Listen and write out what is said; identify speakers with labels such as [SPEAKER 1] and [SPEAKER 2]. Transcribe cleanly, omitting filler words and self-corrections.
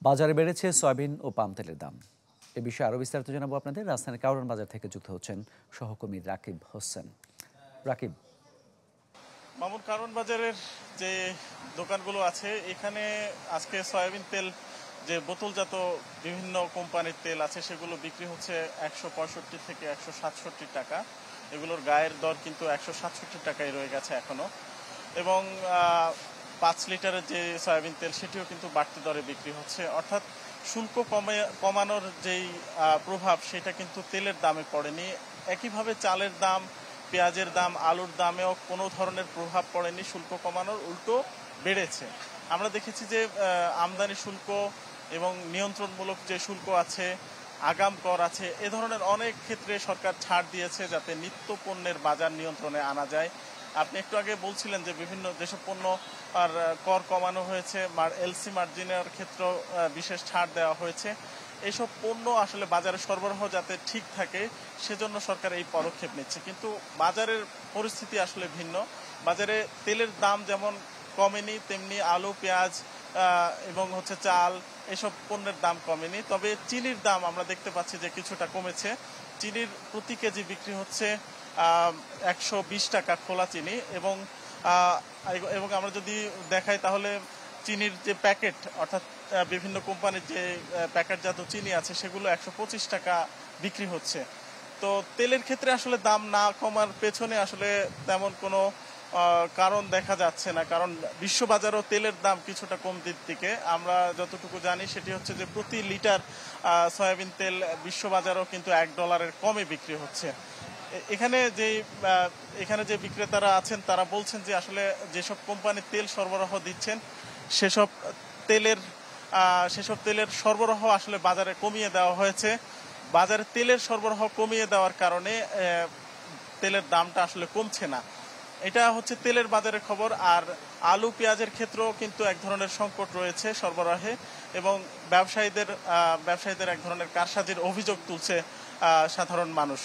[SPEAKER 1] বাজারে বেড়েছে সয়াবিন ও পাম তেলের দাম। এ বিষয়ে আরও বিস্তারিত জানাবো আপনাদের। রাজধানীর কারওয়ান বাজার থেকে যুক্ত হচ্ছেন সহকর্মী রাকিব হোসেন। রাকিব,
[SPEAKER 2] মামুন, কারওয়ান বাজারের যে দোকানগুলো আছে এখানে আজকে সয়াবিন তেল যে বোতলজাত বিভিন্ন কোম্পানির তেল আছে সেগুলো বিক্রি হচ্ছে 165 থেকে 167 টাকা। এগুলোর গায়ের দর কিন্তু 167 টাকায় রয়ে গেছে এখনো। এবং 5 লিটারের যে সয়াবিন তেল সেটিও কিন্তু বাড়তি দরে বিক্রি হচ্ছে। অর্থাৎ শুল্ক কমানোর যেই প্রভাব সেটা কিন্তু তেলের দামে পড়েনি। একইভাবে চালের দাম, পেঁয়াজের দাম, আলুর দামেও কোনো ধরনের প্রভাব পড়েনি শুল্ক কমানোর, উল্টো বেড়েছে। আমরা দেখেছি যে আমদানি শুল্ক এবং নিয়ন্ত্রণমূলক যে শুল্ক আছে, আগাম কর আছে, এ ধরনের অনেক ক্ষেত্রে সরকার ছাড় দিয়েছে যাতে নিত্য পণ্যের বাজার নিয়ন্ত্রণে আনা যায়। আপনি একটু আগে বলছিলেন যে বিভিন্ন যেসব পণ্য আর কর কমানো হয়েছে, এলসি মার্জিনের ক্ষেত্রেও বিশেষ ছাড় দেওয়া হয়েছে। এইসব পণ্য আসলে বাজারে সরবরাহ যাতে ঠিক থাকে সেজন্য সরকার এই পদক্ষেপ নিচ্ছে। কিন্তু বাজারের পরিস্থিতি আসলে ভিন্ন। বাজারে তেলের দাম যেমন কমেনি, তেমনি আলু, পেঁয়াজ এবং চাল, এসব পণ্যের দাম কমেনি। তবে চিনির দাম আমরা দেখতে পাচ্ছি যে কিছুটা কমেছে। চিনির প্রতি কেজি বিক্রি হচ্ছে 120 টাকা খোলা চিনি। এবং আমরা যদি দেখাই তাহলে চিনির যে প্যাকেট, অর্থাৎ বিভিন্ন কোম্পানির যে প্যাকেটজাত চিনি আছে সেগুলো 125 টাকা বিক্রি হচ্ছে। তো তেলের ক্ষেত্রে আসলে দাম না কমার পেছনে আসলে তেমন কোনো কারণ দেখা যাচ্ছে না, কারণ বিশ্ববাজারও তেলের দাম কিছুটা কমতির দিকে। আমরা যতটুকু জানি সেটি হচ্ছে যে প্রতি লিটার সয়াবিন তেল বিশ্ববাজারও কিন্তু $1 কমে বিক্রি হচ্ছে। এখানে যে বিক্রেতারা আছেন তারা বলছেন যে আসলে যেসব কোম্পানি তেল সরবরাহ দিচ্ছেন সেসব তেলের সরবরাহ আসলে বাজারে কমিয়ে দেওয়া হয়েছে। বাজারে তেলের সরবরাহ কমিয়ে দেওয়ার কারণে তেলের দামটা আসলে কমছে না। এটা হচ্ছে তেলের বাজারের খবর। আর আলু, পেঁয়াজের ক্ষেত্রেও কিন্তু এক ধরনের সংকট রয়েছে সরবরাহে, এবং ব্যবসায়ীদের এক ধরনের কারসাজির অভিযোগ তুলছে সাধারণ মানুষ।